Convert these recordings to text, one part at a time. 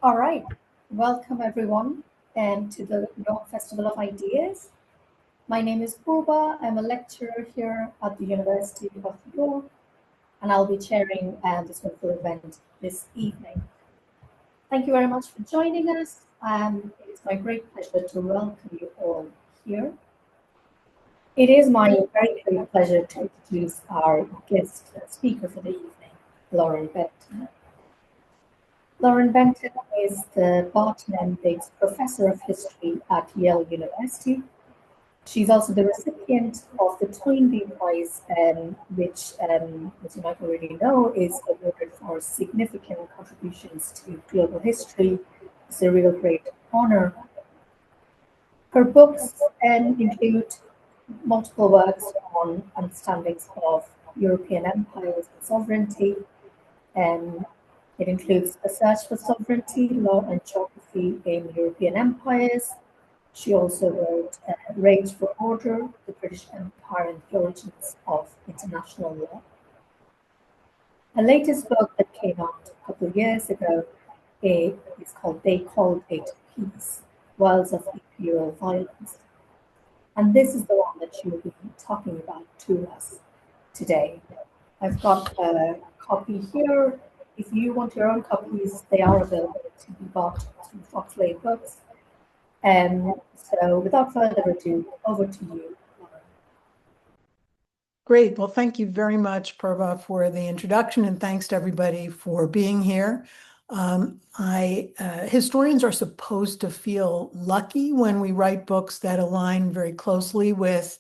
All right, welcome everyone and to the York Festival of Ideas. My name is Purba. I'm a lecturer here at the University of York, and I'll be chairing this wonderful event this evening. Thank you very much for joining us. It's my great pleasure to welcome you all here. It is my very great pleasure to introduce our guest speaker for the evening, Lauren Benton. Lauren Benton is the Barton and Biggs Professor of History at Yale University. She's also the recipient of the Toynbee Prize, which, as you might already know, is awarded for significant contributions to global history. It's a real great honor. Her books include multiple works on understandings of European empires and sovereignty, and it includes A Search for Sovereignty, Law and Geography in European Empires. She also wrote Rage for Order, the British Empire and the Origins of International Law. Her latest book that came out a couple of years ago is called They Called It Peace, Worlds of Imperial Violence. And this is the one that she will be talking about to us today. I've got a copy here. If you want your own copies, they are available to be bought through Fox Lane Books. So without further ado, over to you, Lauren. Great. Well, thank you very much, Purva, for the introduction, and thanks to everybody for being here. Historians are supposed to feel lucky when we write books that align very closely with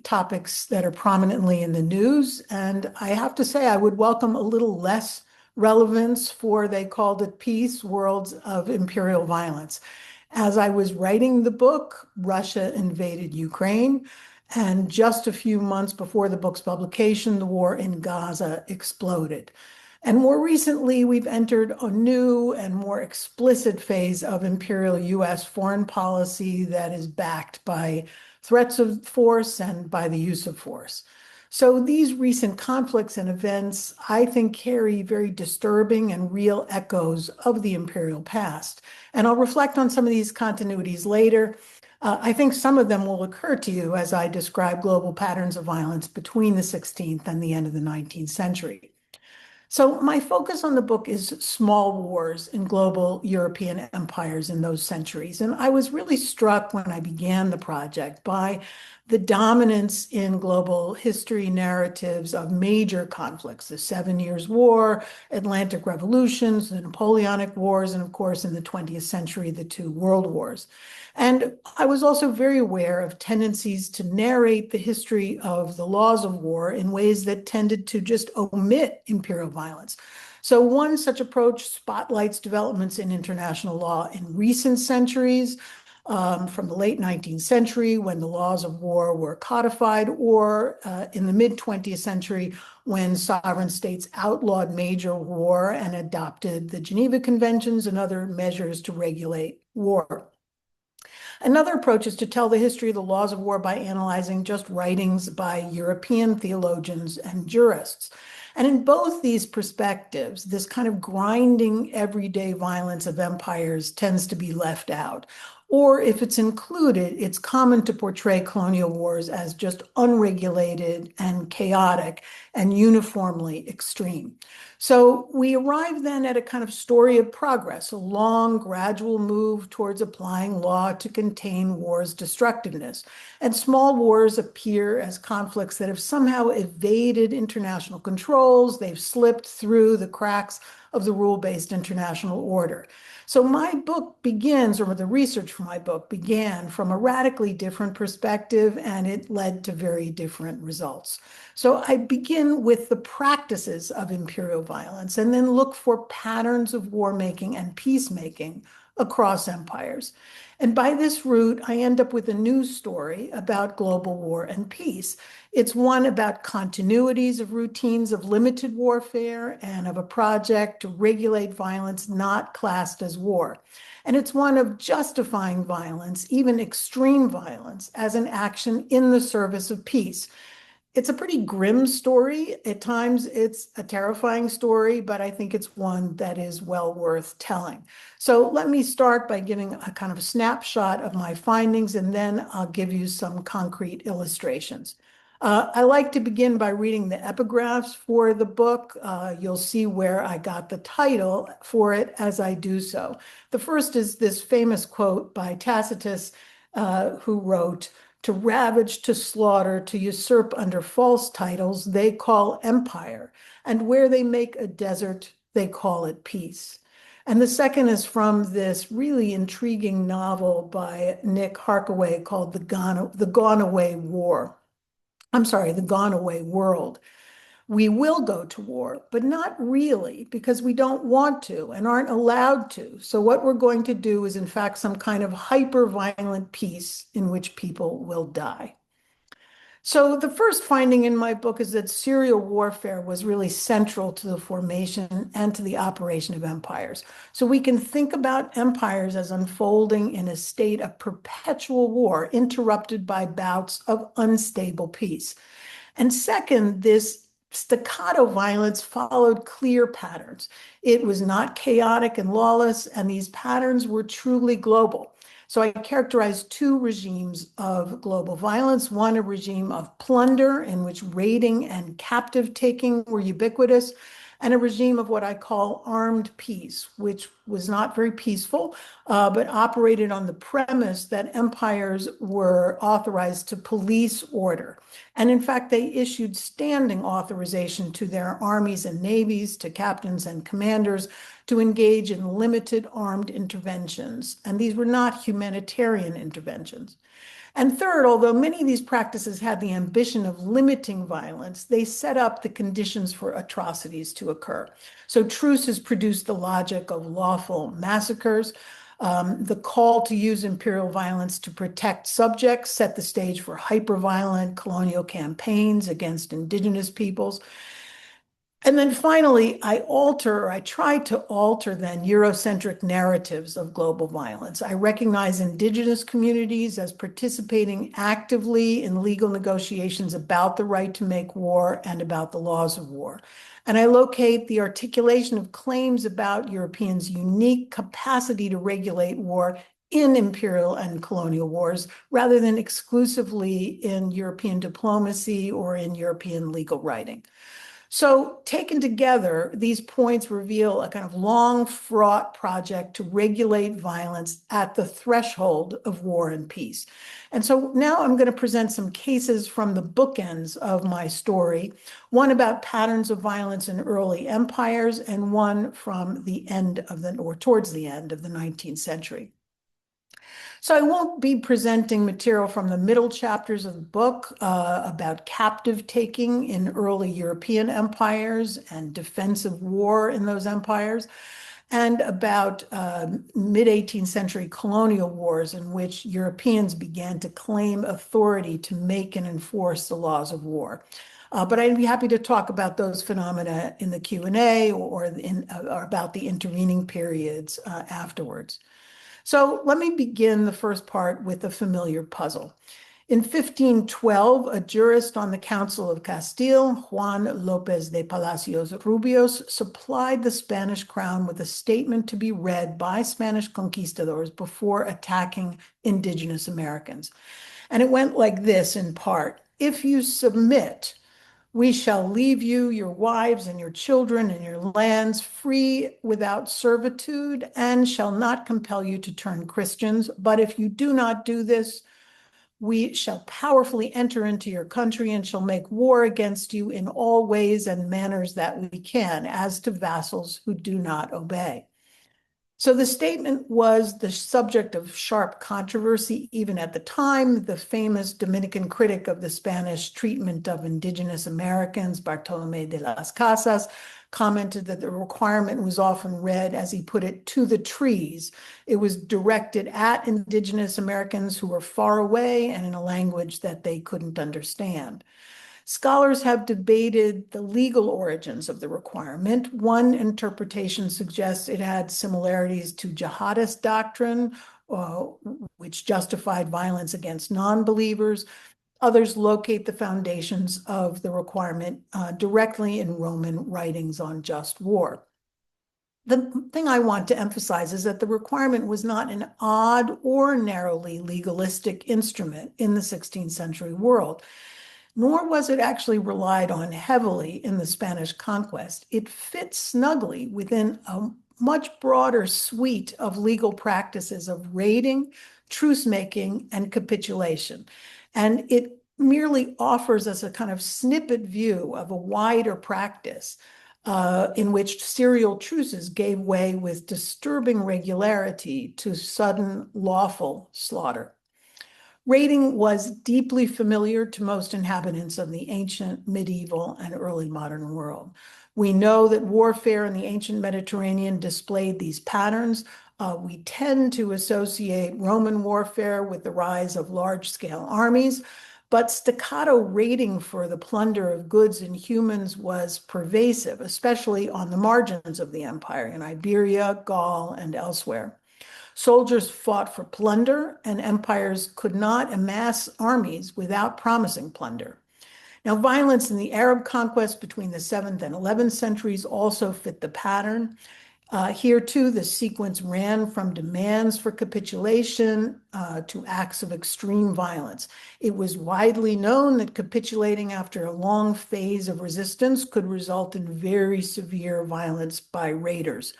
topics that are prominently in the news. And I have to say, I would welcome a little less relevance for They Called It Peace, Worlds of Imperial Violence. As I was writing the book, Russia invaded Ukraine. And just a few months before the book's publication, the war in Gaza exploded. And more recently, we've entered a new and more explicit phase of imperial US foreign policy that is backed by threats of force and by the use of force. So these recent conflicts and events, I think, carry very disturbing and real echoes of the imperial past. And I'll reflect on some of these continuities later. I think some of them will occur to you as I describe global patterns of violence between the 16th and the end of the 19th century. So my focus on the book is small wars in global European empires in those centuries. And I was really struck when I began the project by the dominance in global history narratives of major conflicts, the 7 Years' War, Atlantic revolutions, the Napoleonic Wars, and of course, in the 20th century, the two world wars. And I was also very aware of tendencies to narrate the history of the laws of war in ways that tended to just omit imperial violence. So one such approach spotlights developments in international law in recent centuries, from the late 19th century when the laws of war were codified, or in the mid-20th century when sovereign states outlawed major war and adopted the Geneva Conventions and other measures to regulate war. Another approach is to tell the history of the laws of war by analyzing just writings by European theologians and jurists. And in both these perspectives, this kind of grinding everyday violence of empires tends to be left out. Or if it's included, it's common to portray colonial wars as just unregulated and chaotic and uniformly extreme. So we arrive then at a kind of story of progress, a long, gradual move towards applying law to contain war's destructiveness. And small wars appear as conflicts that have somehow evaded international controls. They've slipped through the cracks of the rule-based international order. So my book begins, or the research for my book began from a radically different perspective, and it led to very different results. So I begin with the practices of imperial violence and then look for patterns of war making and peacemaking across empires. And by this route, I end up with a new story about global war and peace. It's one about continuities of routines of limited warfare and of a project to regulate violence not classed as war. And it's one of justifying violence, even extreme violence, as an action in the service of peace. It's a pretty grim story. At times, it's a terrifying story, but I think it's one that is well worth telling. So let me start by giving a kind of a snapshot of my findings, and then I'll give you some concrete illustrations. I like to begin by reading the epigraphs for the book. You'll see where I got the title for it as I do so. The first is this famous quote by Tacitus, who wrote, "To ravage, to slaughter, to usurp under false titles, they call empire, and where they make a desert, they call it peace." And the second is from this really intriguing novel by Nick Harkaway called The Gone Away War. I'm sorry, The Gone Away World. "We will go to war, but not really, because we don't want to and aren't allowed to. So what we're going to do is, in fact, some kind of hyper-violent peace in which people will die." So the first finding in my book is that serial warfare was really central to the formation and to the operation of empires. So we can think about empires as unfolding in a state of perpetual war, interrupted by bouts of unstable peace. And second, this staccato violence followed clear patterns. It was not chaotic and lawless, and these patterns were truly global. So I characterize two regimes of global violence. One, a regime of plunder, in which raiding and captive taking were ubiquitous, and a regime of what I call armed peace, which was not very peaceful, but operated on the premise that empires were authorized to police order. And in fact, they issued standing authorization to their armies and navies, to captains and commanders, to engage in limited armed interventions. And these were not humanitarian interventions. And third, although many of these practices had the ambition of limiting violence, they set up the conditions for atrocities to occur. So truces produced the logic of lawful massacres. The call to use imperial violence to protect subjects set the stage for hyper-violent colonial campaigns against indigenous peoples. And then finally, I try to alter then Eurocentric narratives of global violence. I recognize indigenous communities as participating actively in legal negotiations about the right to make war and about the laws of war. And I locate the articulation of claims about Europeans' unique capacity to regulate war in imperial and colonial wars, rather than exclusively in European diplomacy or in European legal writing. So taken together, these points reveal a kind of long, fraught project to regulate violence at the threshold of war and peace. And so now I'm going to present some cases from the bookends of my story, one about patterns of violence in early empires, and one from the end of or towards the end of the 19th century. So I won't be presenting material from the middle chapters of the book about captive taking in early European empires and defensive war in those empires, and about mid-18th century colonial wars in which Europeans began to claim authority to make and enforce the laws of war. But I'd be happy to talk about those phenomena in the Q&A or about the intervening periods afterwards. So let me begin the first part with a familiar puzzle. In 1512, a jurist on the Council of Castile, Juan López de Palacios Rubios, supplied the Spanish crown with a statement to be read by Spanish conquistadors before attacking indigenous Americans. And it went like this in part: "If you submit, we shall leave you, your wives and your children and your lands free without servitude, and shall not compel you to turn Christians. But if you do not do this, we shall powerfully enter into your country and shall make war against you in all ways and manners that we can, as to vassals who do not obey." So the statement was the subject of sharp controversy even at the time. The famous Dominican critic of the Spanish treatment of indigenous Americans, Bartolomé de las Casas, commented that the requirement was often read, as he put it, to the trees. It was directed at indigenous Americans who were far away and in a language that they couldn't understand. Scholars have debated the legal origins of the requirement. One interpretation suggests it had similarities to jihadist doctrine, which justified violence against non-believers. Others locate the foundations of the requirement directly in Roman writings on just war. The thing I want to emphasize is that the requirement was not an odd or narrowly legalistic instrument in the 16th century world, nor was it actually relied on heavily in the Spanish conquest. It fits snugly within a much broader suite of legal practices of raiding, truce making, and capitulation. And it merely offers us a kind of snippet view of a wider practice in which serial truces gave way with disturbing regularity to sudden lawful slaughter. Raiding was deeply familiar to most inhabitants of the ancient, medieval, and early modern world. We know that warfare in the ancient Mediterranean displayed these patterns. We tend to associate Roman warfare with the rise of large-scale armies, but staccato raiding for the plunder of goods and humans was pervasive, especially on the margins of the empire in Iberia, Gaul, and elsewhere. Soldiers fought for plunder, and empires could not amass armies without promising plunder. Now, violence in the Arab conquest between the 7th and 11th centuries also fit the pattern. Here, too, the sequence ran from demands for capitulation to acts of extreme violence. It was widely known that capitulating after a long phase of resistance could result in very severe violence by raiders.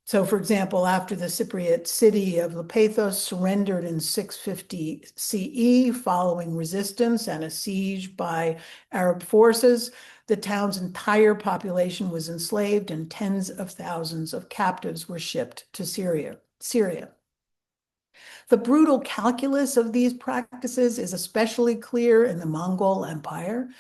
So, for example, after the Cypriot city of Lepathos surrendered in 650 CE following resistance and a siege by Arab forces, the town's entire population was enslaved and tens of thousands of captives were shipped to Syria. The brutal calculus of these practices is especially clear in the Mongol Empire,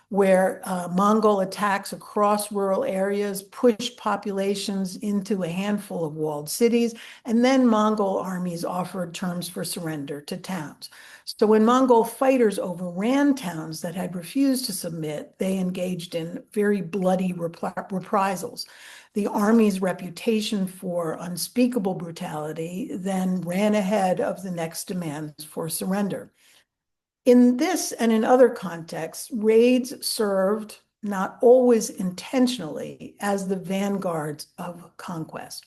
where Mongol attacks across rural areas pushed populations into a handful of walled cities, and then Mongol armies offered terms for surrender to towns. So when Mongol fighters overran towns that had refused to submit, they engaged in very bloody reprisals. The army's reputation for unspeakable brutality then ran ahead of the next demands for surrender. In this and in other contexts, raids served, not always intentionally, as the vanguards of conquest.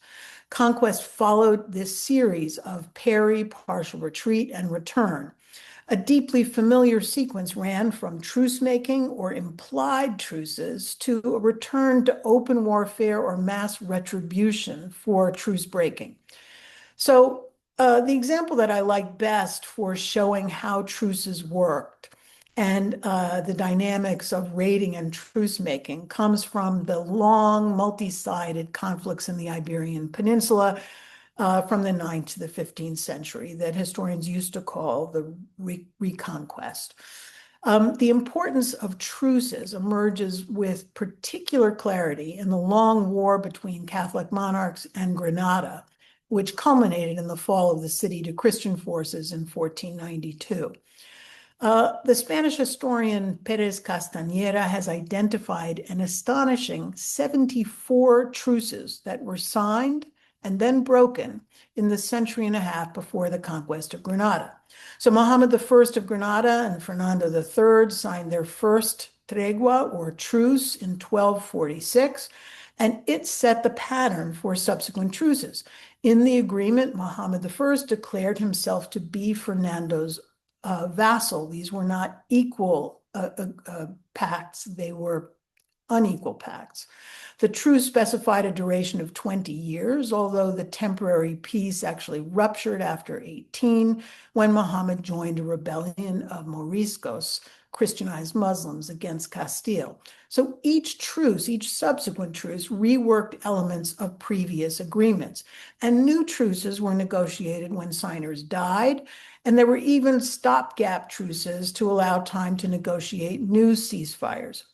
Conquest followed this series of parry, partial retreat, and return. A deeply familiar sequence ran from truce-making or implied truces to a return to open warfare or mass retribution for truce-breaking. So the example that I like best for showing how truces worked and the dynamics of raiding and truce making comes from the long, multi-sided conflicts in the Iberian Peninsula from the 9th to the 15th century that historians used to call the Reconquest. The importance of truces emerges with particular clarity in the long war between Catholic monarchs and Granada, which culminated in the fall of the city to Christian forces in 1492. The Spanish historian Pérez Castañeda has identified an astonishing 74 truces that were signed and then broken in the century and a half before the conquest of Granada. So Muhammad I of Granada and Fernando III signed their first tregua or truce in 1246, and it set the pattern for subsequent truces. In the agreement, Muhammad I declared himself to be Fernando's vassal. These were not equal pacts, they were unequal pacts. The truce specified a duration of 20 years, although the temporary peace actually ruptured after 18 when Muhammad joined a rebellion of Moriscos, Christianized Muslims, against Castile. So each truce, each subsequent truce, reworked elements of previous agreements, and new truces were negotiated when signers died, and there were even stopgap truces to allow time to negotiate new ceasefires.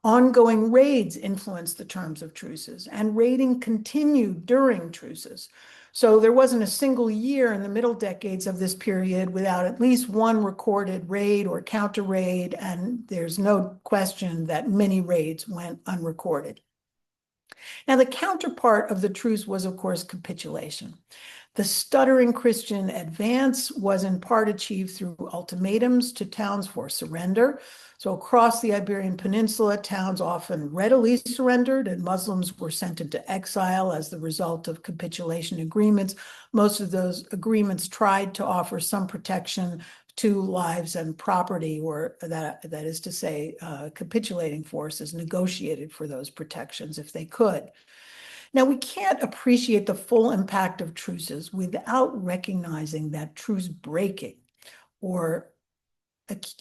Ongoing raids influenced the terms of truces, and raiding continued during truces. So there wasn't a single year in the middle decades of this period without at least one recorded raid or counter raid, and there's no question that many raids went unrecorded. Now, the counterpart of the truce was, of course, capitulation. The stuttering Christian advance was in part achieved through ultimatums to towns for surrender. So across the Iberian Peninsula, towns often readily surrendered, and Muslims were sent into exile as the result of capitulation agreements. Most of those agreements tried to offer some protection to lives and property, or that is to say, capitulating forces negotiated for those protections if they could. Now, we can't appreciate the full impact of truces without recognizing that truce breaking or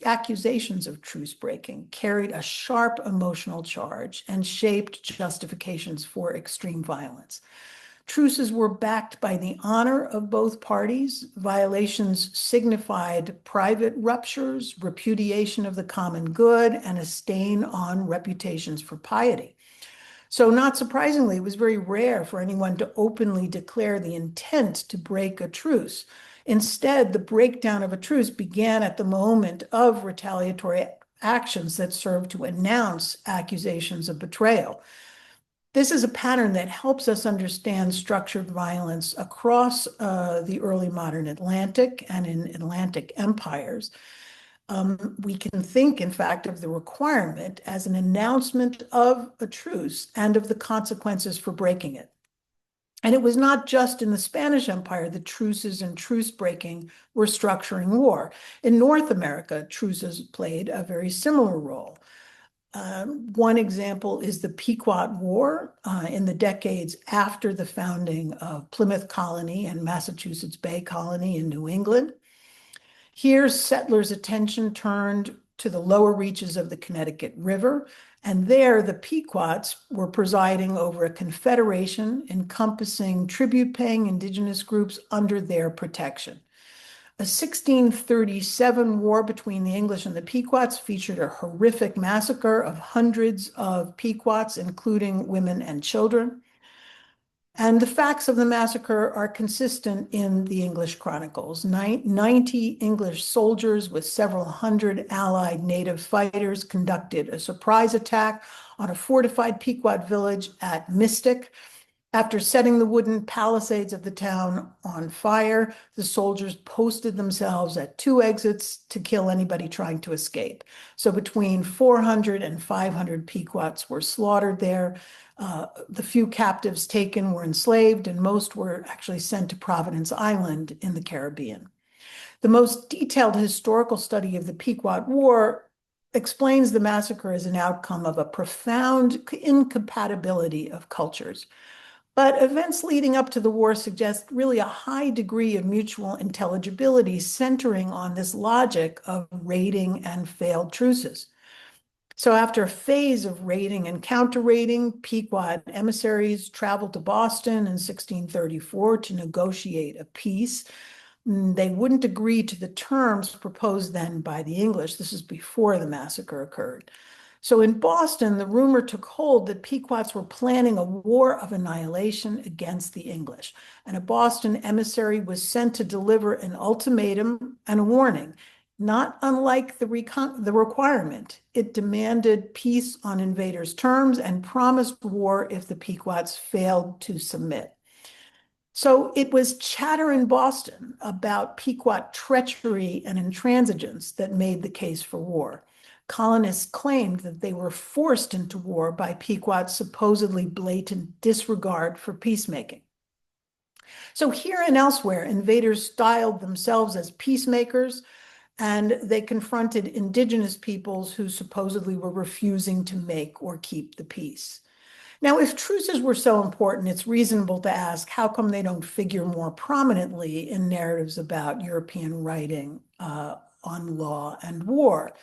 accusations of truce breaking carried a sharp emotional charge and shaped justifications for extreme violence. Truces were backed by the honor of both parties. Violations signified private ruptures, repudiation of the common good, and a stain on reputations for piety. So not surprisingly, it was very rare for anyone to openly declare the intent to break a truce. Instead, the breakdown of a truce began at the moment of retaliatory actions that served to announce accusations of betrayal. This is a pattern that helps us understand structured violence across the early modern Atlantic and in Atlantic empires. We can think, in fact, of the requirement as an announcement of a truce and of the consequences for breaking it. And it was not just in the Spanish Empire that truces and truce breaking were structuring war. In North America, truces played a very similar role. One example is the Pequot War in the decades after the founding of Plymouth Colony and Massachusetts Bay Colony in New England. Here, settlers' attention turned to the lower reaches of the Connecticut River, and there the Pequots were presiding over a confederation encompassing tribute-paying indigenous groups under their protection. A 1637 war between the English and the Pequots featured a horrific massacre of hundreds of Pequots, including women and children. And the facts of the massacre are consistent in the English chronicles. 90 English soldiers with several hundred allied native fighters conducted a surprise attack on a fortified Pequot village at Mystic. After setting the wooden palisades of the town on fire, the soldiers posted themselves at 2 exits to kill anybody trying to escape. So between 400 and 500 Pequots were slaughtered there. The few captives taken were enslaved, and most were actually sent to Providence Island in the Caribbean. The most detailed historical study of the Pequot War explains the massacre as an outcome of a profound incompatibility of cultures. But events leading up to the war suggest really a high degree of mutual intelligibility centering on this logic of raiding and failed truces. So after a phase of raiding and counter-raiding, Pequot emissaries traveled to Boston in 1634 to negotiate a peace. They wouldn't agree to the terms proposed then by the English. This is before the massacre occurred. So in Boston, the rumor took hold that Pequots were planning a war of annihilation against the English. And a Boston emissary was sent to deliver an ultimatum and a warning. Not unlike the requirement, it demanded peace on invaders' terms and promised war if the Pequots failed to submit. So it was chatter in Boston about Pequot treachery and intransigence that made the case for war. Colonists claimed that they were forced into war by Pequot's supposedly blatant disregard for peacemaking. So here and elsewhere, invaders styled themselves as peacemakers, and they confronted indigenous peoples who supposedly were refusing to make or keep the peace. Now, if truces were so important, it's reasonable to ask, how come they don't figure more prominently in narratives about European writing on law and war?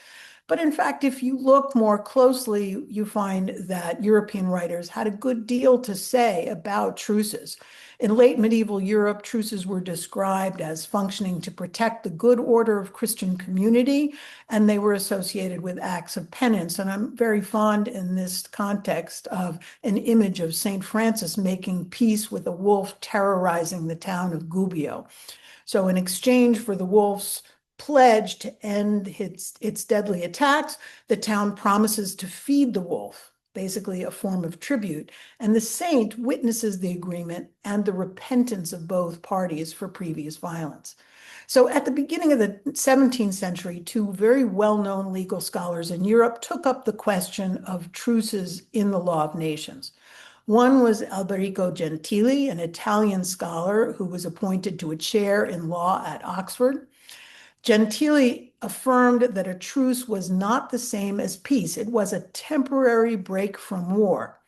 But in fact, if you look more closely, you find that European writers had a good deal to say about truces. In late medieval Europe, truces were described as functioning to protect the good order of Christian community, and they were associated with acts of penance. And I'm very fond in this context of an image of St. Francis making peace with a wolf terrorizing the town of Gubbio. So in exchange for the wolf's pledge to end its deadly attacks, the town promises to feed the wolf basically a form of tribute, and the saint witnesses the agreement and the repentance of both parties for previous violence. So at the beginning of the 17th century, two very well-known legal scholars in Europe took up the question of truces in the law of nations. One was Alberico Gentili, an Italian scholar who was appointed to a chair in law at Oxford. Gentili affirmed that a truce was not the same as peace. It was a temporary break from war.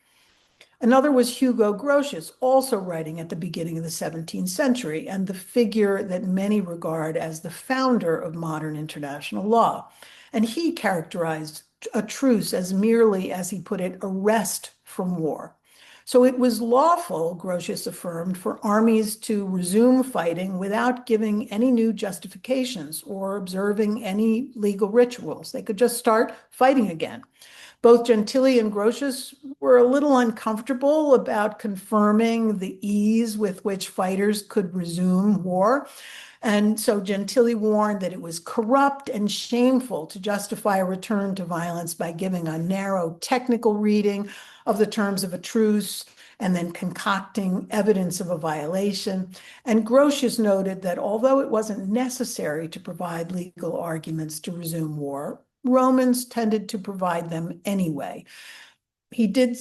Another was Hugo Grotius, also writing at the beginning of the 17th century, and the figure that many regard as the founder of modern international law. And he characterized a truce as merely, as he put it, a rest from war. So it was lawful, Grotius affirmed, for armies to resume fighting without giving any new justifications or observing any legal rituals. They could just start fighting again. Both Gentili and Grotius were a little uncomfortable about confirming the ease with which fighters could resume war. And so Gentili warned that it was corrupt and shameful to justify a return to violence by giving a narrow technical reading of the terms of a truce and then concocting evidence of a violation. And Grotius noted that although it wasn't necessary to provide legal arguments to resume war, Romans tended to provide them anyway. They did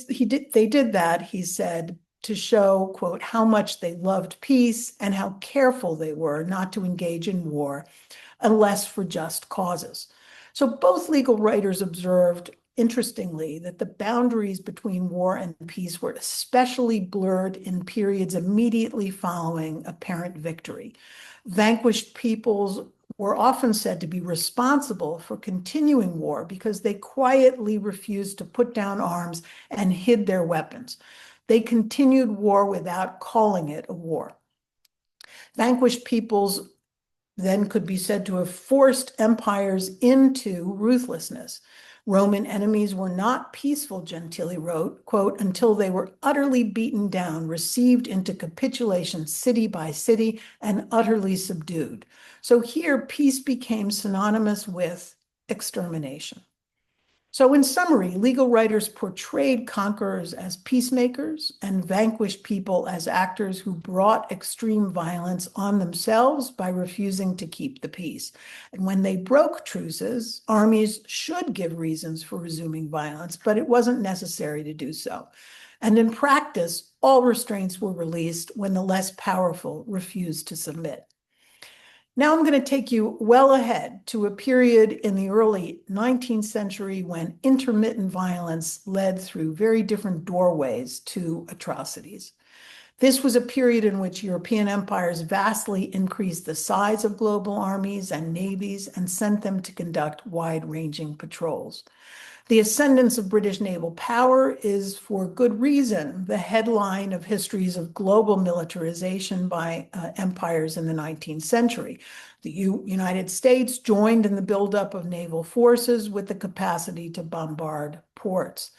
that, he said, to show, quote, how much they loved peace and how careful they were not to engage in war unless for just causes. So both legal writers observed, interestingly, that the boundaries between war and peace were especially blurred in periods immediately following apparent victory. Vanquished peoples were often said to be responsible for continuing war because they quietly refused to put down arms and hid their weapons. They continued war without calling it a war. Vanquished peoples then could be said to have forced empires into ruthlessness. Roman enemies were not peaceful, Gentili wrote, quote, until they were utterly beaten down, received into capitulation city by city, and utterly subdued. So here, peace became synonymous with extermination. So in summary, legal writers portrayed conquerors as peacemakers and vanquished people as actors who brought extreme violence on themselves by refusing to keep the peace. And when they broke truces, armies should give reasons for resuming violence, but it wasn't necessary to do so. And in practice, all restraints were released when the less powerful refused to submit. Now I'm going to take you well ahead to a period in the early 19th century when intermittent violence led through very different doorways to atrocities. This was a period in which European empires vastly increased the size of global armies and navies and sent them to conduct wide-ranging patrols. The ascendance of British naval power is, for good reason, the headline of histories of global militarization by empires in the 19th century. The United States joined in the buildup of naval forces with the capacity to bombard ports.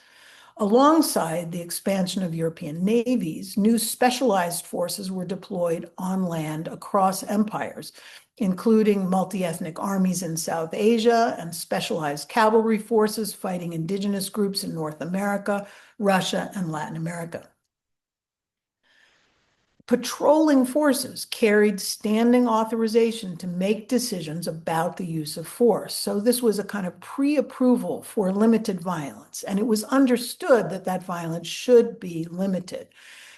Alongside the expansion of European navies, new specialized forces were deployed on land across empires, including multi-ethnic armies in South Asia and specialized cavalry forces fighting indigenous groups in North America, Russia, and Latin America. Patrolling forces carried standing authorization to make decisions about the use of force. So this was a kind of pre-approval for limited violence, and it was understood that that violence should be limited.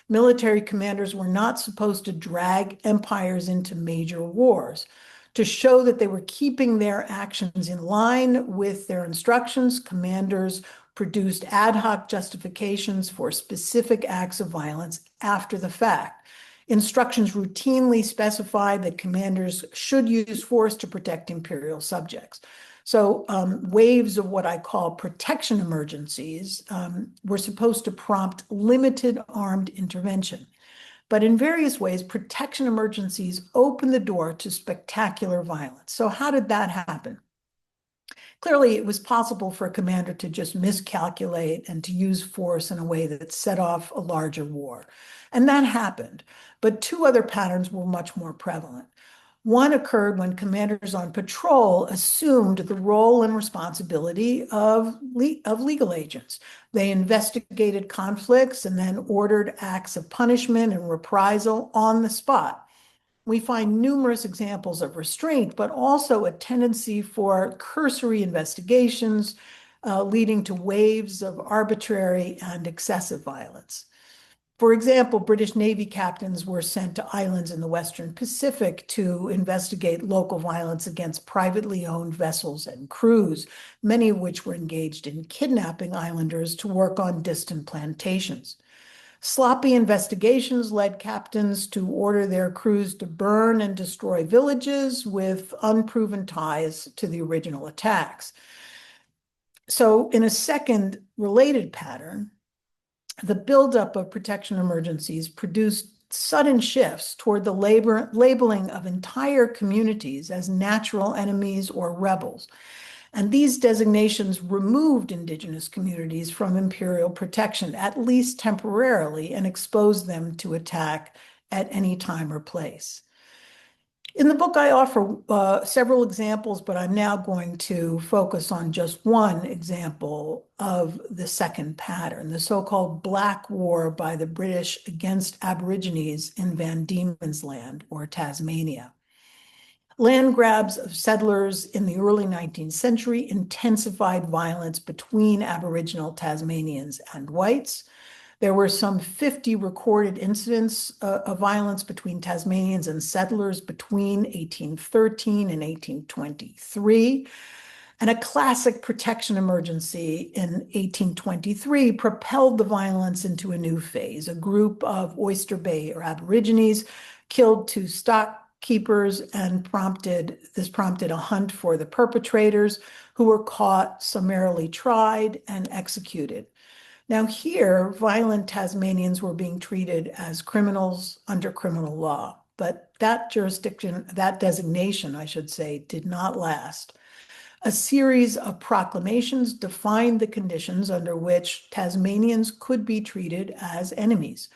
Military commanders were not supposed to drag empires into major wars. To show that they were keeping their actions in line with their instructions, commanders produced ad hoc justifications for specific acts of violence after the fact. Instructions routinely specified that commanders should use force to protect imperial subjects. So waves of what I call protection emergencies were supposed to prompt limited armed intervention. But in various ways, protection emergencies opened the door to spectacular violence. So how did that happen? Clearly, it was possible for a commander to just miscalculate and to use force in a way that set off a larger war. And that happened. But two other patterns were much more prevalent. One occurred when commanders on patrol assumed the role and responsibility of legal agents. They investigated conflicts and then ordered acts of punishment and reprisal on the spot. We find numerous examples of restraint, but also a tendency for cursory investigations, leading to waves of arbitrary and excessive violence. For example, British Navy captains were sent to islands in the Western Pacific to investigate local violence against privately owned vessels and crews, many of which were engaged in kidnapping islanders to work on distant plantations. Sloppy investigations led captains to order their crews to burn and destroy villages with unproven ties to the original attacks. So in a second related pattern, the buildup of protection emergencies produced sudden shifts toward the labeling of entire communities as natural enemies or rebels. And these designations removed indigenous communities from imperial protection, at least temporarily, and exposed them to attack at any time or place. In the book, I offer several examples, but I'm now going to focus on just one example of the second pattern, the so-called Black War by the British against Aborigines in Van Diemen's Land, or Tasmania. Land grabs of settlers in the early 19th century intensified violence between Aboriginal Tasmanians and whites. There were some 50 recorded incidents of violence between Tasmanians and settlers between 1813 and 1823. And a classic protection emergency in 1823 propelled the violence into a new phase. A group of Oyster Bay or Aborigines killed 2 stock keepers and prompted a hunt for the perpetrators, who were caught, summarily tried, and executed. Now here, violent Tasmanians were being treated as criminals under criminal law, but that designation, I should say, did not last. A series of proclamations defined the conditions under which Tasmanians could be treated as enemies.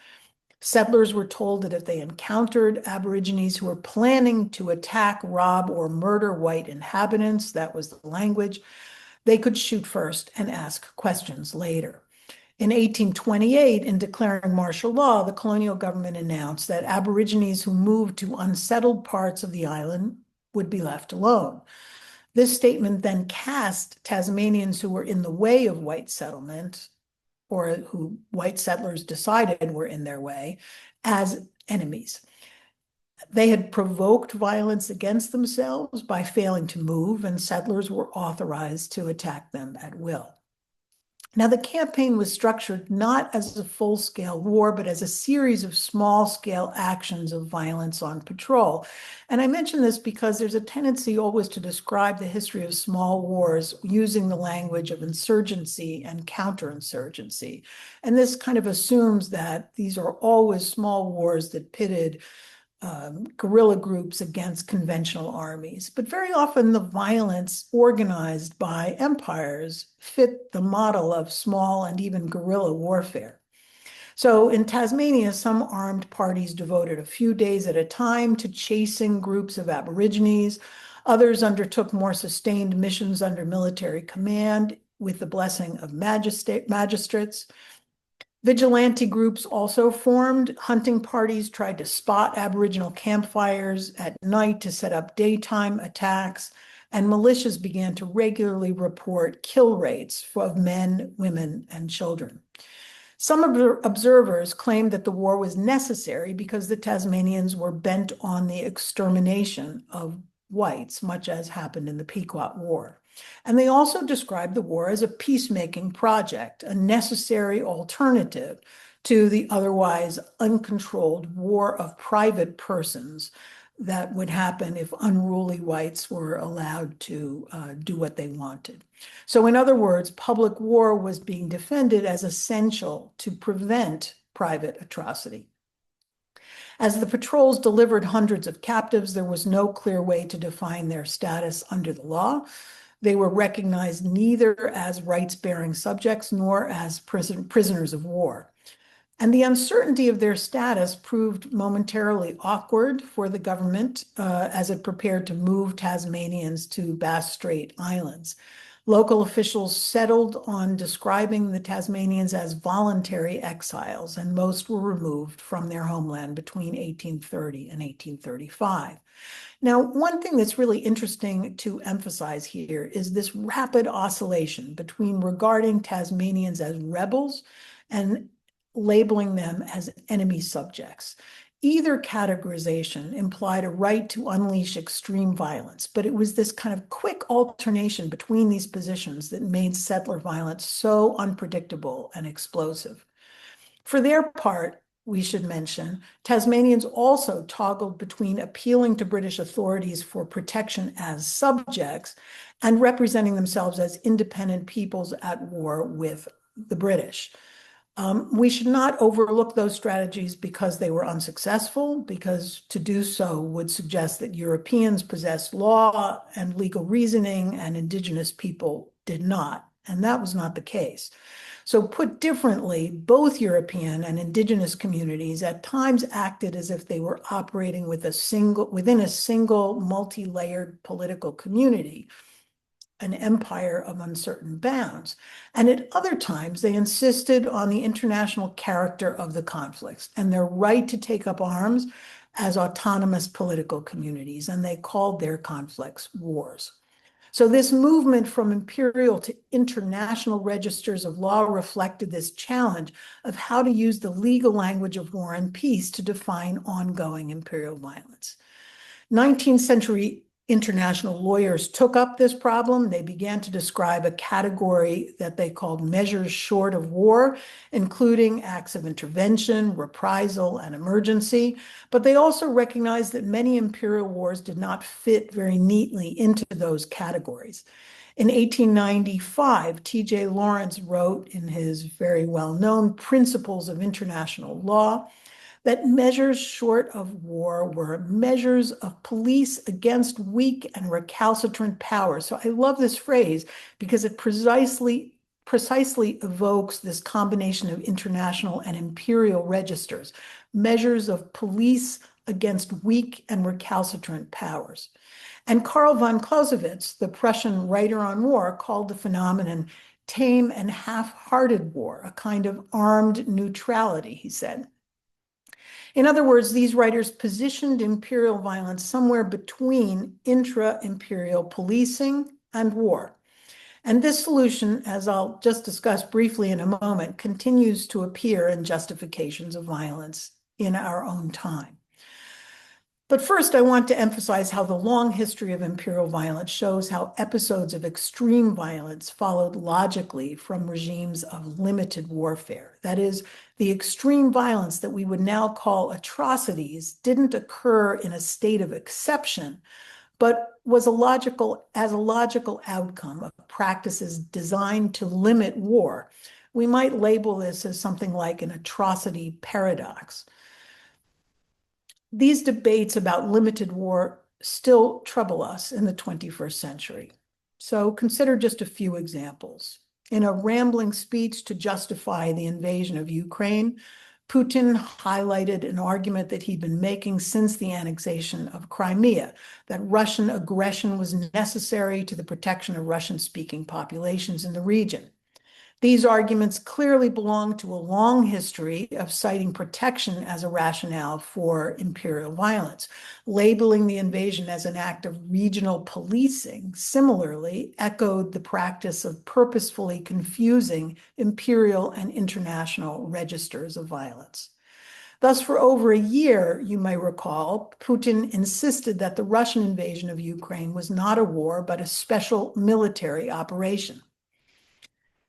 Settlers were told that if they encountered Aborigines who were planning to attack, rob, or murder white inhabitants, that was the language, they could shoot first and ask questions later. In 1828, in declaring martial law, the colonial government announced that Aborigines who moved to unsettled parts of the island would be left alone. This statement then cast Tasmanians who were in the way of white settlement, or who white settlers decided were in their way, as enemies. They had provoked violence against themselves by failing to move, and settlers were authorized to attack them at will. Now, the campaign was structured not as a full-scale war, but as a series of small-scale actions of violence on patrol. And I mention this because there's a tendency always to describe the history of small wars using the language of insurgency and counterinsurgency. And this kind of assumes that these are always small wars that pitted guerrilla groups against conventional armies. But very often the violence organized by empires fit the model of small and even guerrilla warfare. So in Tasmania, some armed parties devoted a few days at a time to chasing groups of Aborigines. Others undertook more sustained missions under military command with the blessing of magistrates. Vigilante groups also formed. Hunting parties tried to spot Aboriginal campfires at night to set up daytime attacks, and militias began to regularly report kill rates of men, women, and children. Some observers claimed that the war was necessary because the Tasmanians were bent on the extermination of whites, much as happened in the Pequot War. And they also described the war as a peacemaking project, a necessary alternative to the otherwise uncontrolled war of private persons that would happen if unruly whites were allowed to do what they wanted. So in other words, public war was being defended as essential to prevent private atrocity. As the patrols delivered hundreds of captives, there was no clear way to define their status under the law. They were recognized neither as rights-bearing subjects nor as prisoners of war. And the uncertainty of their status proved momentarily awkward for the government as it prepared to move Tasmanians to Bass Strait Islands. Local officials settled on describing the Tasmanians as voluntary exiles, and most were removed from their homeland between 1830 and 1835. Now, one thing that's really interesting to emphasize here is this rapid oscillation between regarding Tasmanians as rebels and labeling them as enemy subjects. Either categorization implied a right to unleash extreme violence, but it was this kind of quick alternation between these positions that made settler violence so unpredictable and explosive. For their part, we should mention, Tasmanians also toggled between appealing to British authorities for protection as subjects and representing themselves as independent peoples at war with the British. We should not overlook those strategies because they were unsuccessful, because to do so would suggest that Europeans possessed law and legal reasoning and indigenous people did not. And that was not the case. So put differently, both European and indigenous communities at times acted as if they were operating within a single multi-layered political community, an empire of uncertain bounds. And at other times, they insisted on the international character of the conflicts and their right to take up arms as autonomous political communities, and they called their conflicts wars. So this movement from imperial to international registers of law reflected this challenge of how to use the legal language of war and peace to define ongoing imperial violence. 19th century international lawyers took up this problem. They began to describe a category that they called measures short of war, including acts of intervention, reprisal, and emergency. But they also recognized that many imperial wars did not fit very neatly into those categories. In 1895, T.J. Lawrence wrote in his very well-known Principles of International Law that measures short of war were measures of police against weak and recalcitrant powers. So I love this phrase because it precisely evokes this combination of international and imperial registers, measures of police against weak and recalcitrant powers. And Karl von Clausewitz, the Prussian writer on war, called the phenomenon tame and half-hearted war, a kind of armed neutrality, he said. In other words, these writers positioned imperial violence somewhere between intra-imperial policing and war. And this solution, as I'll just discuss briefly in a moment, continues to appear in justifications of violence in our own time. But first, I want to emphasize how the long history of imperial violence shows how episodes of extreme violence followed logically from regimes of limited warfare. That is, the extreme violence that we would now call atrocities didn't occur in a state of exception, but was a logical outcome of practices designed to limit war. We might label this as something like an atrocity paradox. These debates about limited war still trouble us in the 21st century. So consider just a few examples. In a rambling speech to justify the invasion of Ukraine, Putin highlighted an argument that he'd been making since the annexation of Crimea, that Russian aggression was necessary to the protection of Russian-speaking populations in the region. These arguments clearly belong to a long history of citing protection as a rationale for imperial violence. Labeling the invasion as an act of regional policing similarly echoed the practice of purposefully confusing imperial and international registers of violence. Thus, for over a year, you may recall, Putin insisted that the Russian invasion of Ukraine was not a war, but a special military operation.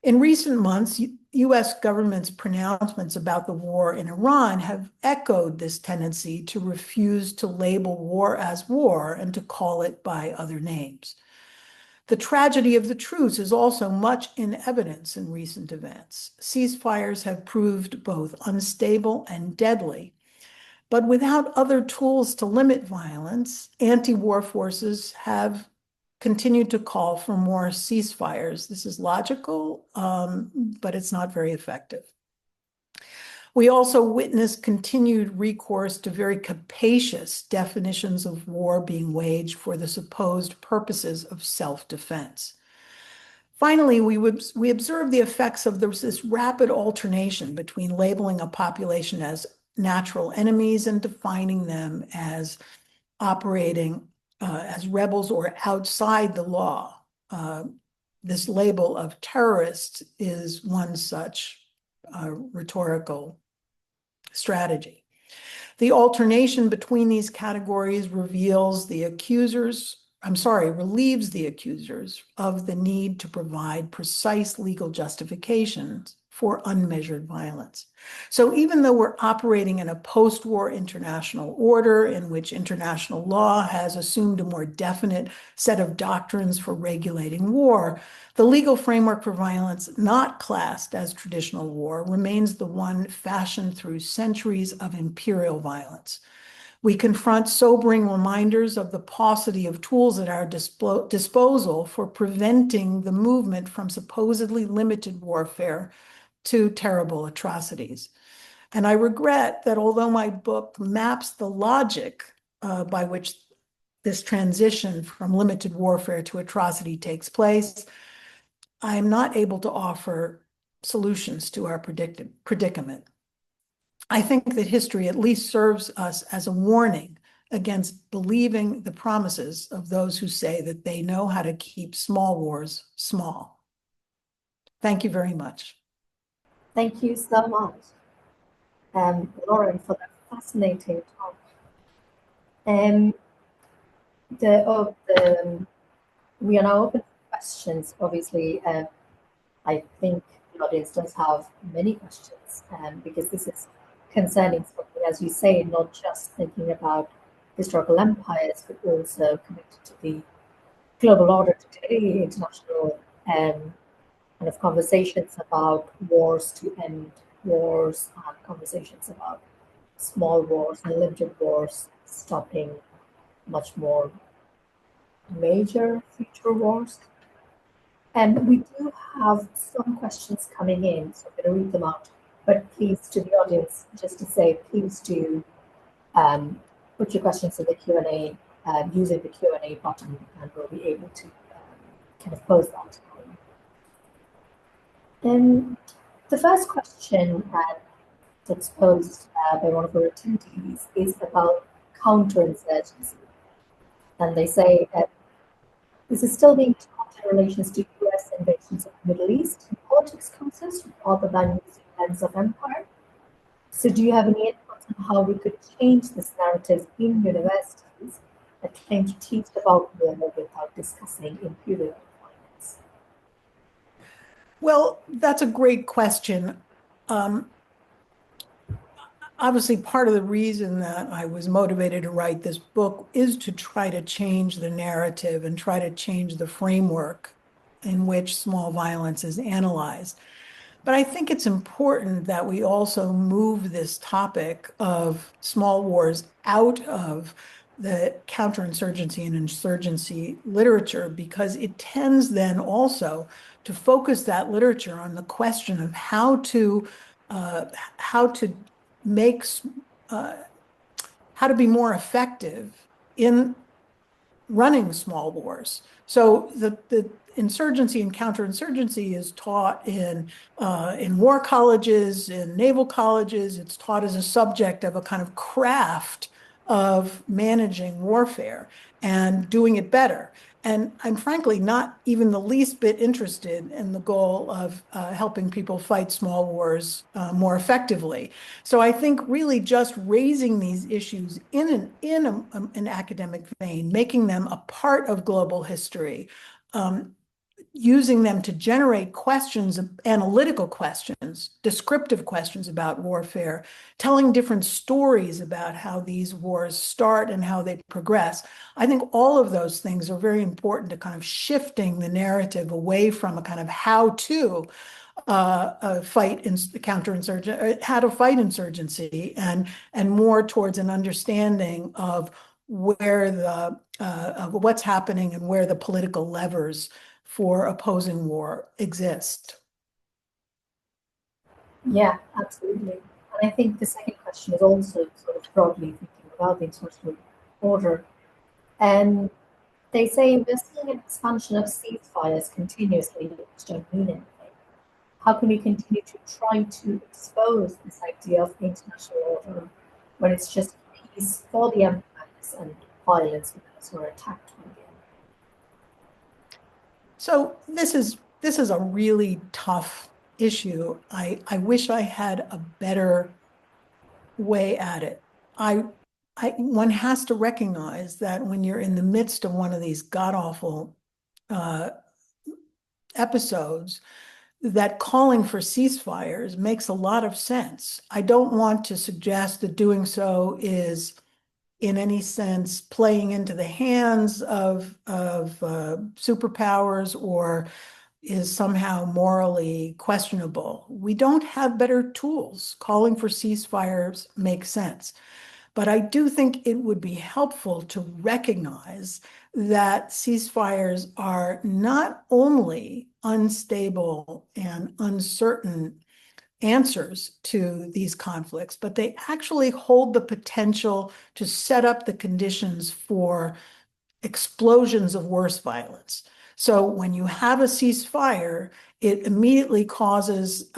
In recent months, U.S. government's pronouncements about the war in Iran have echoed this tendency to refuse to label war as war and to call it by other names. The tragedy of the truce is also much in evidence in recent events. Ceasefires have proved both unstable and deadly, but without other tools to limit violence, anti-war forces have continued to call for more ceasefires. This is logical, but it's not very effective. We also witness continued recourse to very capacious definitions of war being waged for the supposed purposes of self-defense. Finally, we observe the effects of this rapid alternation between labeling a population as natural enemies and defining them as operating as rebels or outside the law. This label of terrorists is one such rhetorical strategy. The alternation between these categories relieves the accusers of the need to provide precise legal justifications for unmeasured violence. So even though we're operating in a post-war international order in which international law has assumed a more definite set of doctrines for regulating war, the legal framework for violence not classed as traditional war remains the one fashioned through centuries of imperial violence. We confront sobering reminders of the paucity of tools at our disposal for preventing the movement from supposedly limited warfare to terrible atrocities. And I regret that although my book maps the logic by which this transition from limited warfare to atrocity takes place, I am not able to offer solutions to our predicament. I think that history at least serves us as a warning against believing the promises of those who say that they know how to keep small wars small. Thank you very much. Thank you so much, Lauren, for that fascinating talk. We are now open for questions. Obviously, I think the audience does have many questions because this is concerning something, as you say, not just thinking about historical empires, but also connected to the global order today, international kind of conversations about wars to end wars, and conversations about small wars and limited wars stopping much more major future wars. And we do have some questions coming in, so I'm going to read them out. But please, to the audience, just to say, please do put your questions in the Q&A using the Q&A button, and we'll be able to kind of pose that. The first question that's posed by one of our attendees is about counterinsurgency. And they say that this is still being taught in relations to US invasions of the Middle East and politics contest rather than using lens of empire. So do you have any input on how we could change this narrative in universities that claim to teach about war without discussing imperial violence? Well, that's a great question. Obviously, part of the reason that I was motivated to write this book is to try to change the narrative and try to change the framework in which small violence is analyzed. But I think it's important that we also move this topic of small wars out of the counterinsurgency and insurgency literature, because it tends then also to focus that literature on the question of how to be more effective in running small wars. So the insurgency and counterinsurgency is taught in war colleges, in naval colleges. It's taught as a subject of a kind of craft of managing warfare and doing it better. And I'm frankly not even the least bit interested in the goal of helping people fight small wars more effectively. So I think really just raising these issues in an academic vein, making them a part of global history, using them to generate questions, analytical questions, descriptive questions about warfare, telling different stories about how these wars start and how they progress. I think all of those things are very important to kind of shifting the narrative away from a kind of how to fight how to fight insurgency, and more towards an understanding of where of what's happening and where the political levers for opposing war exist. Yeah, absolutely. And I think the second question is also sort of broadly thinking about the international order. And they say we're seeing an expansion of ceasefires continuously, which don't mean anything. How can we continue to try to expose this idea of international order when it's just peace for the empires and violence when those who are attacked on again? So this is a really tough issue. I wish I had a better way at it. One has to recognize that when you're in the midst of one of these god-awful episodes, that calling for ceasefires makes a lot of sense. I don't want to suggest that doing so is in any sense playing into the hands of superpowers or is somehow morally questionable. We don't have better tools. Calling for ceasefires makes sense. But I do think it would be helpful to recognize that ceasefires are not only unstable and uncertain answers to these conflicts, but they actually hold the potential to set up the conditions for explosions of worse violence. So when you have a ceasefire, it immediately causes,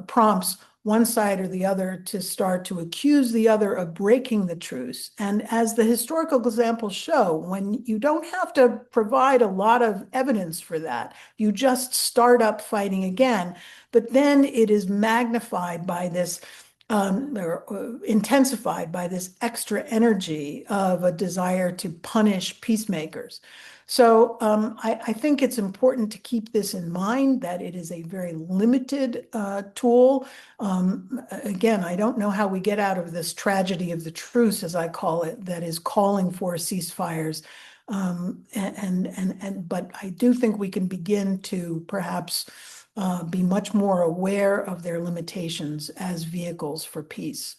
prompts one side or the other to start to accuse the other of breaking the truce. And as the historical examples show, when you don't have to provide a lot of evidence for that, you just start up fighting again. But then it is magnified by this or intensified by this extra energy of a desire to punish peacemakers. So I think it's important to keep this in mind, that it is a very limited tool. Again, I don't know how we get out of this tragedy of the truce, as I call it, that is calling for ceasefires. But I do think we can begin to perhaps be much more aware of their limitations as vehicles for peace.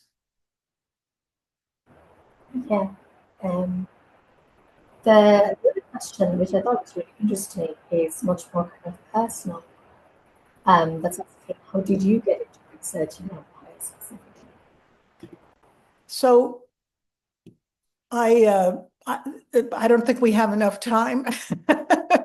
Yeah. The other question, which I thought was really interesting, is much more kind of personal. That's asking, how did you get into researching empires specifically? So I don't think we have enough time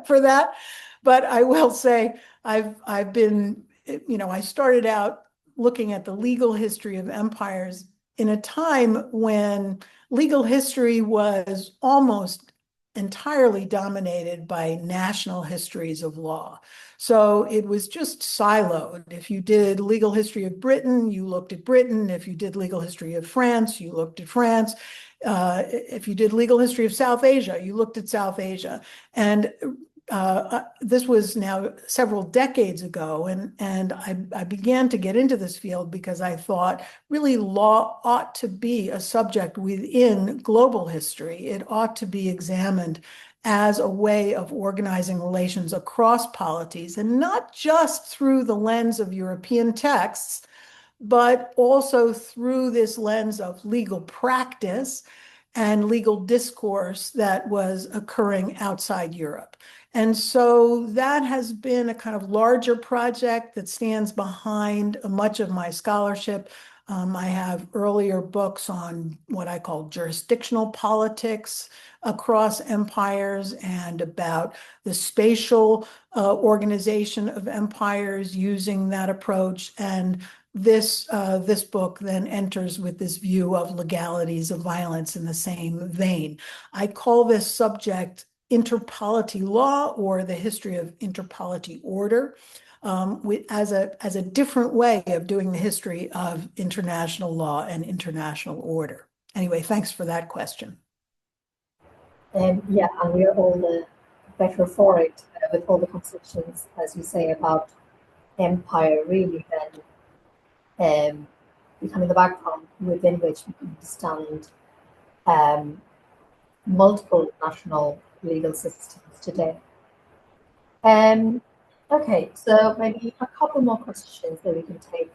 for that, but I will say I've been, I started out looking at the legal history of empires in a time when legal history was almost entirely dominated by national histories of law. So it was just siloed. If you did legal history of Britain, you looked at Britain. If you did legal history of France, you looked at France. If you did legal history of South Asia, you looked at South Asia. And this was now several decades ago, and I began to get into this field because I thought really law ought to be a subject within global history. It ought to be examined as a way of organizing relations across polities, and not just through the lens of European texts, but also through this lens of legal practice and legal discourse that was occurring outside Europe. And so that has been a kind of larger project that stands behind much of my scholarship. I have earlier books on what I call jurisdictional politics across empires, and about the spatial organization of empires using that approach. And this book then enters with this view of legalities of violence in the same vein. I call this subject interpolity law, or the history of interpolity order, as a different way of doing the history of international law and international order. Anyway, thanks for that question. Yeah, and we are all the better for it with all the conceptions, as you say, about empire really then becoming the background within which we can understand multiple national legal systems today. Okay, so maybe a couple more questions that we can take.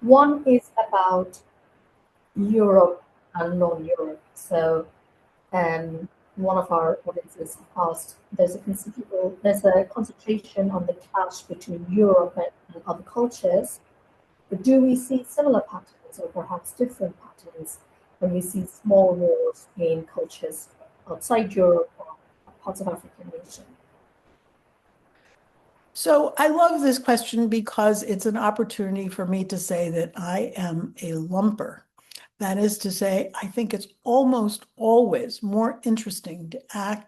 One is about Europe and non-Europe. So one of our audiences asked, there's a concentration on the clash between Europe and other cultures, but do we see similar patterns patterns or perhaps different patterns when we see small wars in cultures outside Europe or parts of African nation? So I love this question because it's an opportunity for me to say that I am a lumper. That is to say, I think it's almost always more interesting to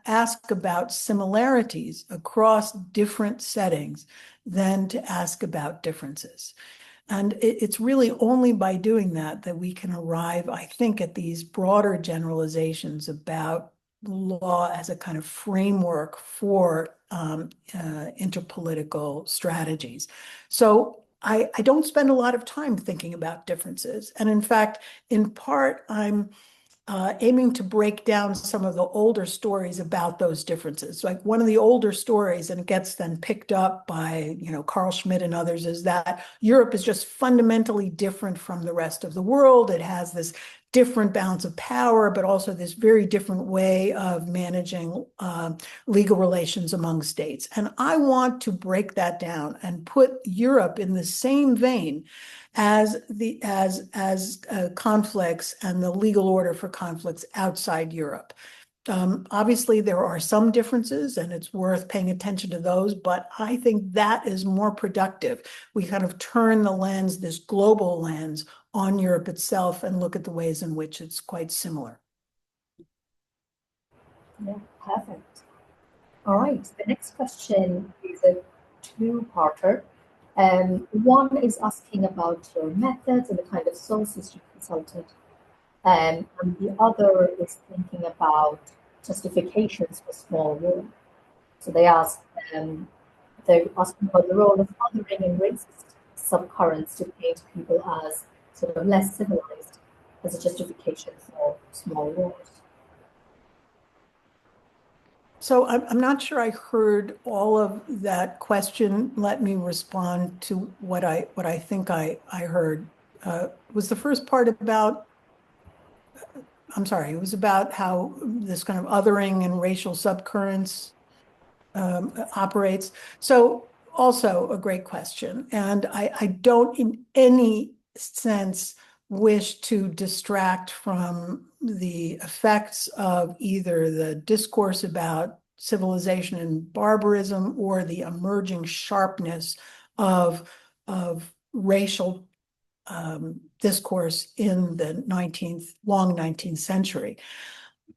ask about similarities across different settings than to ask about differences. And it's really only by doing that we can arrive, I think, at these broader generalizations about law as a kind of framework for interpolitical strategies. So I don't spend a lot of time thinking about differences. And in fact, in part, I'm aiming to break down some of the older stories about those differences. Like one of the older stories, and it gets then picked up by, Carl Schmitt and others, is that Europe is just fundamentally different from the rest of the world. It has this different balance of power, but also this very different way of managing legal relations among states. And I want to break that down and put Europe in the same vein as conflicts and the legal order for conflicts outside Europe. Obviously, there are some differences, and it's worth paying attention to those, but I think that is more productive. We kind of turn the lens, this global lens, on Europe itself and look at the ways in which it's quite similar. Yeah, perfect. All right, the next question is a two-parter. One is asking about your methods and the kind of sources you consulted. And the other is thinking about justifications for small war. So they're asking about the role of othering and racist subcurrents to paint people as sort of less civilized as a justification for small wars. So I'm not sure I heard all of that question. Let me respond to what I think I heard. Was the first part about, I'm sorry, it was about how this kind of othering and racial subcurrents operates. So also a great question. And I don't in any sense wish to distract from the effects of either the discourse about civilization and barbarism or the emerging sharpness of racial discourse in the long 19th century.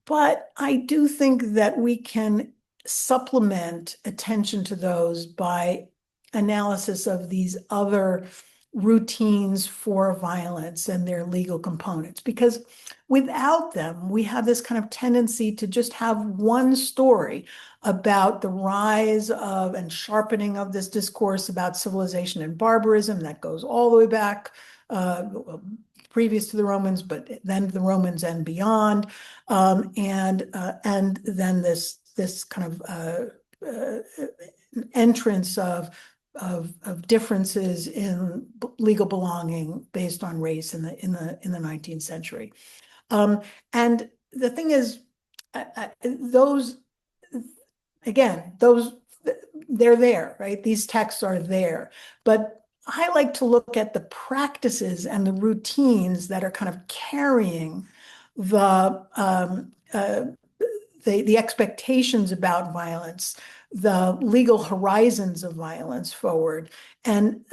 But I do think that we can supplement attention to those by analysis of these other routines for violence and their legal components, because without them, we have this kind of tendency to just have one story about the rise of and sharpening of this discourse about civilization and barbarism that goes all the way back previous to the Romans, but then the Romans and beyond, and then this kind of entrance of differences in legal belonging based on race in the 19th century. And the thing is, those they're there, right? These texts are there, but I like to look at the practices and the routines that are kind of carrying the expectations about violence, the legal horizons of violence forward, and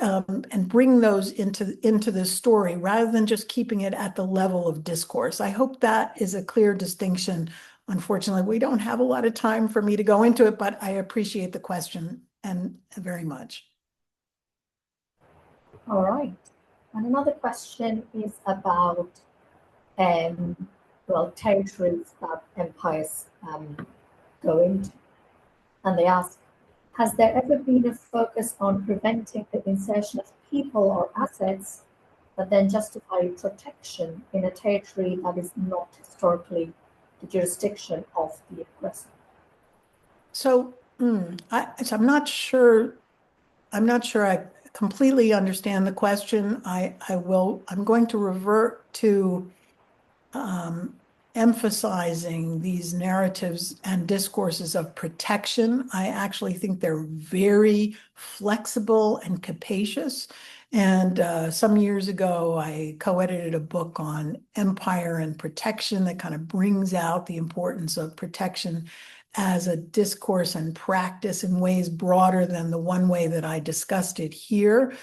bring those into the story rather than just keeping it at the level of discourse. I hope that is a clear distinction. Unfortunately, we don't have a lot of time for me to go into it, but I appreciate the question and very much. All right. And another question is about territories that empires go into. And they ask, has there ever been a focus on preventing the insertion of people or assets that then justify protection in a territory that is not historically the jurisdiction of the aggressor? So, I'm not sure I completely understand the question. I'm going to revert to emphasizing these narratives and discourses of protection. I actually think they're very flexible and capacious. And some years ago, I co-edited a book on empire and protection that kind of brings out the importance of protection as a discourse and practice in ways broader than the one way that I discussed it here.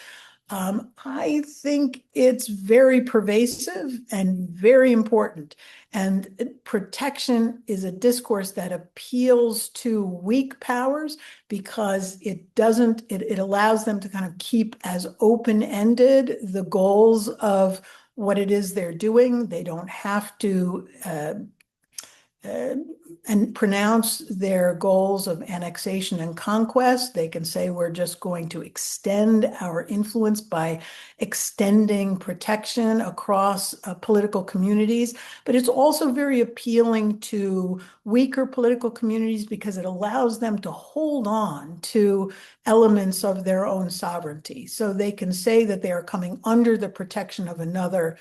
I think it's very pervasive and very important. And protection is a discourse that appeals to weak powers because it allows them to kind of keep as open-ended the goals of what it is they're doing. They don't have to and pronounce their goals of annexation and conquest. They can say we're just going to extend our influence by extending protection across political communities. But it's also very appealing to weaker political communities because it allows them to hold on to elements of their own sovereignty. So they can say that they are coming under the protection of another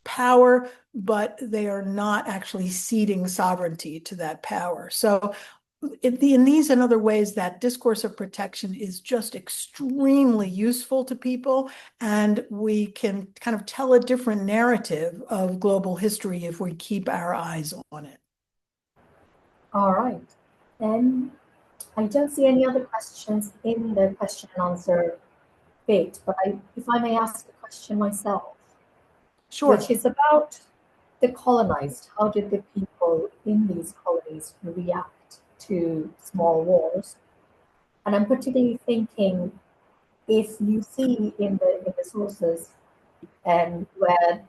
power, but they are not actually ceding sovereignty to that power. So in these and other ways, that discourse of protection is just extremely useful to people, and we can kind of tell a different narrative of global history if we keep our eyes on it. All right. And I don't see any other questions in the question and answer bit, but if I may ask a question myself, Sure. which is about the colonized. How did the people in these colonies react to small wars? And I'm particularly thinking if you see in the sources where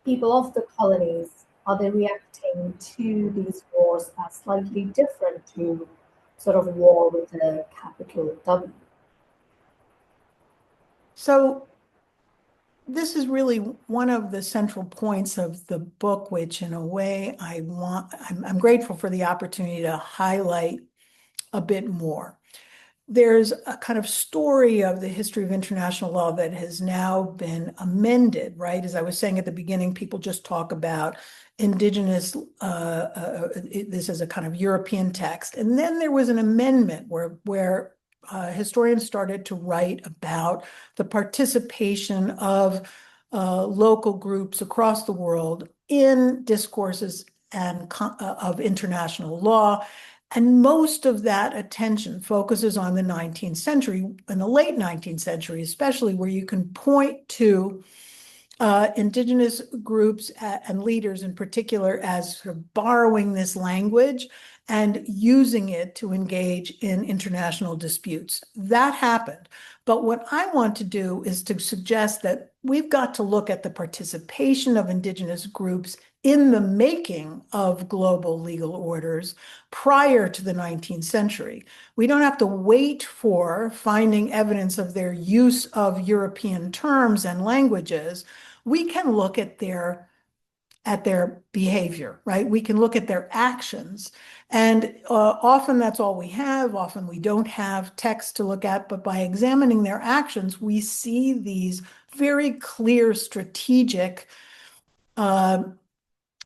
people of the colonies, are they reacting to these wars as slightly different to sort of war with a capital W? So this is really one of the central points of the book, which in a way I'm grateful for the opportunity to highlight a bit more. There's a kind of story of the history of international law that has now been amended, right? As I was saying at the beginning, people just talk about indigenous, this is a kind of European text. And then there was an amendment where historians started to write about the participation of local groups across the world in discourses and of international law. And most of that attention focuses on the 19th century, in the late 19th century, especially, where you can point to indigenous groups and leaders in particular as sort of borrowing this language and using it to engage in international disputes. That happened. But what I want to do is to suggest that we've got to look at the participation of indigenous groups in the making of global legal orders prior to the 19th century. We don't have to wait for finding evidence of their use of European terms and languages. We can look at their behavior, right? We can look at their actions. And often that's all we have. Often we don't have text to look at, but by examining their actions, we see these very clear strategic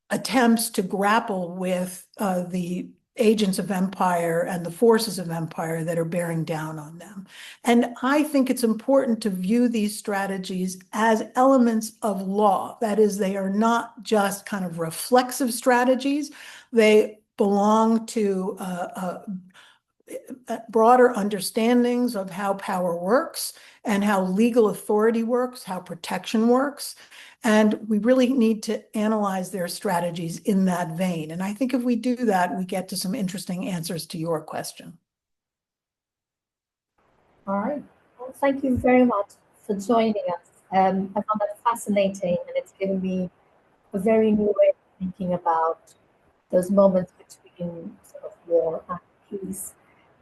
attempts to grapple with the agents of empire and the forces of empire that are bearing down on them. And I think it's important to view these strategies as elements of law. That is, they are not just kind of reflexive strategies. They belong to broader understandings of how power works and how legal authority works, how protection works. And we really need to analyze their strategies in that vein. And I think if we do that, we get to some interesting answers to your question. All right. Well, thank you very much for joining us. I found that fascinating, and it's given me a very new way of thinking about those moments between sort of war and peace.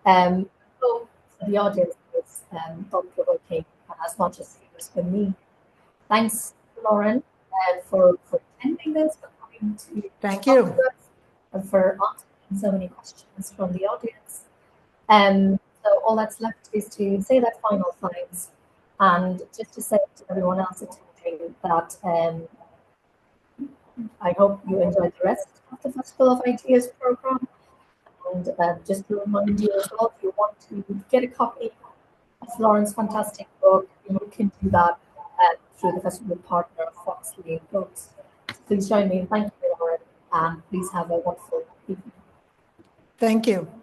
So for the audience, it's thought-provoking as much as it was for me. Thanks, Lauren, for attending this, for coming to Thank talk you. to us, and for answering so many questions from the audience. So all that's left is to say that final thanks, and just to say to everyone else attending that I hope you enjoyed the rest of the Festival of Ideas program. And just to remind you as well, if you want to get a copy It's Lauren's fantastic book. You can do that through the festival partner, Foxley Books. So please join me in thanking you, Lauren, and please have a wonderful evening. Thank you.